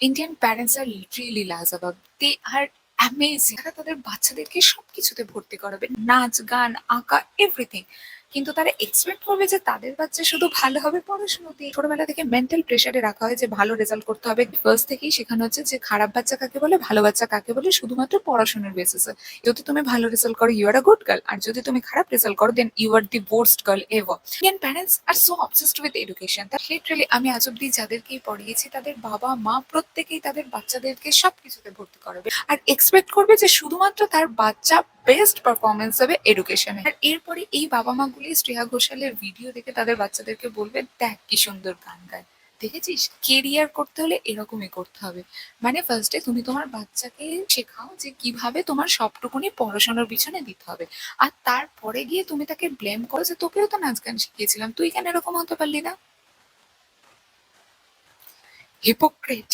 Indian parents R literally লাজবাব। They are amazing. তারা তাদের বাচ্চাদেরকে সবকিছুতে ভর্তি করাবে। নাচ, গান, আঁকা, এভরিথিং। কিন্তু তারা এক্সপেক্ট করবে যে তাদের বাচ্চা শুধু ভালো হবে পড়াশোনাতে। ছোটবেলা থেকে মেন্টাল প্রেশারে রাখা হয় যে ভালো রেজাল্ট করতে হবে। ফার্স্ট থেকেই শেখানো হচ্ছে যে খারাপ বাচ্চা কাকে বলে, ভালো বাচ্চা কাকে বলে, শুধুমাত্র পড়াশোনার বেসিসে। যদি তুমি ভালো রেজাল্ট করো, you are a good girl. আর যদি তুমি খারাপ রেজাল্ট করো, then you are the worst girl ever. Indian parents are so obsessed with education. তা লিটারালি আমি আজ অব্দি যাদেরকেই পড়িয়েছি তাদের বাবা মা প্রত্যেকেই তাদের বাচ্চাদেরকে সবকিছুতে ভর্তি করাবে আর এক্সপেক্ট করবে যে শুধুমাত্র তার বাচ্চা বেস্ট পারফরমেন্স হবে এডুকেশনে। আর এরপরে এই বাবা মা গুলি শ্রেয়া ঘোষালের ভিডিও দেখে তাদের বাচ্চাদেরকে বলবে, দেখ কি সুন্দর গান গায়, দেখেছিস, কেরিয়ার করতে হলে এরকমই করতে হবে। মানে ফার্স্টে তুমি তোমার বাচ্চাকে শেখাও যে কিভাবে তোমার সবটুকুনি পড়াশোনার পিছনে দিতে হবে। আর তারপরে গিয়ে তুমি তাকে ব্লেম করো যে তোকেও তো নাচ গান শিখিয়েছিলাম, তুই কেন এরকম হতে পারলি না। হিপোক্রেট।